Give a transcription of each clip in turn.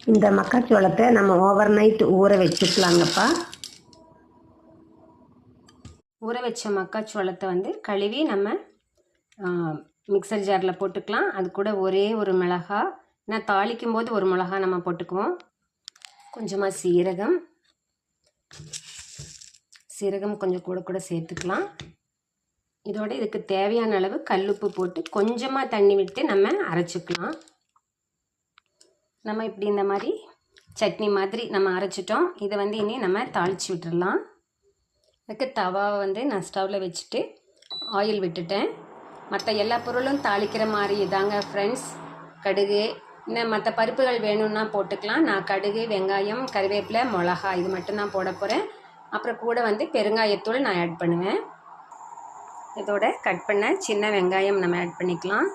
இந்த மக்காச்சோளத்தை நம்ம over night ஊற வச்சுக்கலாங்கப்பா. ஊற வச்ச மக்காச்சோளத்தை வந்து கழுவி நம்ம மிக்சர் ஜாரில் போட்டுக்கலாம். அது கூட ஒரே ஒரு மிளகா, நான் தாளிக்கும் போது ஒரு மிளகா நம்ம போட்டுக்குவோம். கொஞ்சமாக சீரகம் கொஞ்சம் கூட சேர்த்துக்கலாம். இதோட இதுக்கு தேவையான அளவு கல்லுப்பு போட்டு கொஞ்சமாக தண்ணி விட்டு நம்ம அரைச்சிக்கலாம். நம்ம இப்படி இந்த மாதிரி சட்னி மாதிரி நம்ம அரைச்சிட்டோம். இதை வந்து இனி நம்ம தாளித்து விட்டுடலாம். அதுக்கு தவாவை வந்து நான் ஸ்டவ்வில் வச்சுட்டு ஆயில் விட்டுட்டேன். மற்ற எல்லா பொருளும் தாளிக்கிற மாதிரி இதாங்க ஃப்ரெண்ட்ஸ். கடுகு, இன்னும் மற்ற பருப்புகள் வேணும்னா போட்டுக்கலாம். நான் கடுகு, வெங்காயம், கறிவேப்பிலை, மிளகா இது மட்டும்தான் போட போகிறேன். அப்புறம் கூட வந்து பெருங்காயத்தூள் நான் ஆட் பண்ணுவேன். இதோட கட் பண்ண சின்ன வெங்காயம் நம்ம ஆட் பண்ணிக்கலாம்.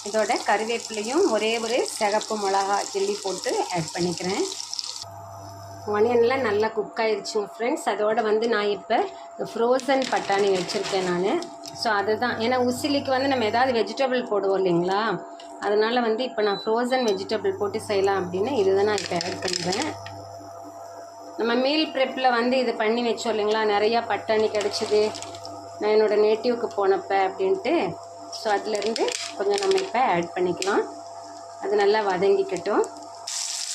இதோட கறிவேப்பிலையும் ஒரே ஒரு சிகப்பு மிளகா கிள்ளி போட்டு ஆட் பண்ணிக்கிறேன். ஆனியன்லாம் நல்லா குக் ஆயிடுச்சுங்க ஃப்ரெண்ட்ஸ். அதோட வந்து நான் இப்போ ஃப்ரோசன் பட்டாணி வச்சுருக்கேன் நான். ஸோ அதுதான், ஏன்னா உசிலிக்கு வந்து நம்ம ஏதாவது வெஜிடபிள் போடுவோம் இல்லைங்களா, அதனால் வந்து இப்போ நான் ஃப்ரோசன் வெஜிடபிள் போட்டு செய்யலாம் அப்படின்னு இதுதான் நான் இப்போ ஆட் பண்ணுறேன். நம்ம மீல் ப்ரெப்பில் வந்து இது பண்ணி வச்சோம் இல்லைங்களா, நிறையா பட்டாணி கிடச்சிது நான் என்னோடய நேட்டிவ்க்கு போனப்போ அப்படின்ட்டு. ஸோ அதுலேருந்து கொஞ்சம் நம்ம இப்போ ஆட் பண்ணிக்கலாம். அது நல்லா வதங்கிக்கட்டும்.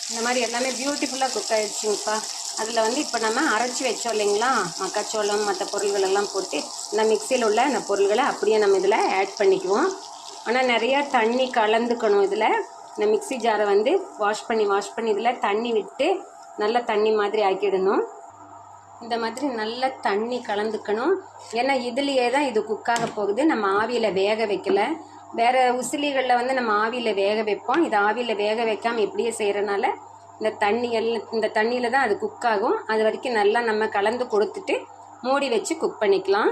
இந்த மாதிரி எல்லாமே பியூட்டிஃபுல்லாக குக் ஆகிடுச்சுங்கப்பா. அதில் வந்து இப்போ நம்ம அரைச்சி வச்சோம் இல்லைங்களா, மக்காச்சோளம் மற்ற பொருள்களெல்லாம் போட்டு இந்த மிக்சியில் உள்ள அந்த பொருள்களை அப்படியே நம்ம இதில் ஆட் பண்ணிக்குவோம். ஆனால் நிறையா தண்ணி கலந்துக்கணும். இதில் இந்த மிக்சி ஜாரை வந்து வாஷ் பண்ணி இதில் தண்ணி விட்டு நல்ல தண்ணி மாதிரி ஆக்கிடணும். இந்த மாதிரி நல்ல தண்ணி கலந்துக்கணும். ஏன்னா இதுலேயே தான் இது குக்காக போகுது. நம்ம ஆவியில் வேக வைக்கல. வேறு உசிலிகளில் வந்து நம்ம ஆவியில் வேக வைப்போம். இது ஆவியில் வேக வைக்காமல் இப்படியே செய்கிறனால இந்த தண்ணியில் தான் அது குக் ஆகும். அது வரைக்கும் நல்லா நம்ம கலந்து கொடுத்துட்டு மூடி வச்சு குக் பண்ணிக்கலாம்.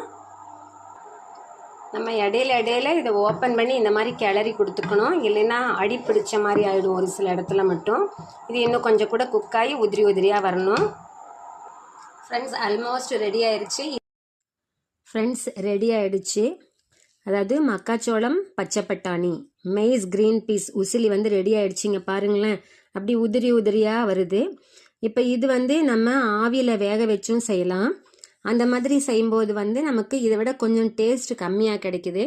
நம்ம இடையில இதை ஓப்பன் பண்ணி இந்த மாதிரி கிளறி கொடுத்துக்கணும். இல்லைன்னா அடி பிடிச்ச மாதிரி ஆகிடும் ஒரு சில இடத்துல மட்டும். இது இன்னும் கொஞ்சம் கூட குக்காகி உதிரியாக வரணும். ஃப்ரெண்ட்ஸ் ஆல்மோஸ்ட் ரெடி ஆகிடுச்சு. அதாவது மக்காச்சோளம், பச்சை பட்டாணி, மெய்ஸ், க்ரீன் பீஸ் உசிலி வந்து ரெடி ஆகிடுச்சிங்க. பாருங்களேன், அப்படி உதிரியாக வருது. இப்போ இது வந்து நம்ம ஆவியில் வேக வச்சும் செய்யலாம். அந்த மாதிரி செய்யும்போது வந்து நமக்கு இதை விட கொஞ்சம் டேஸ்ட் கம்மியாக கிடைக்குது.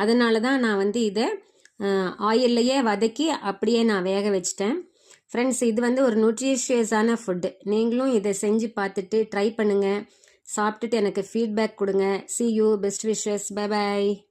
அதனால தான் நான் வந்து இதை ஆயில்லையே வதக்கி அப்படியே நான் வேக வச்சிட்டேன். ஃப்ரெண்ட்ஸ், இது வந்து ஒரு நியூட்ரிஷியஸான ஃபுட்டு. நீங்களும் இதை செஞ்சு பார்த்துட்டு ட்ரை பண்ணுங்கள். சாப்பிட்டுட்டு எனக்கு ஃபீட்பேக் கொடுங்க. See you, best wishes, bye bye.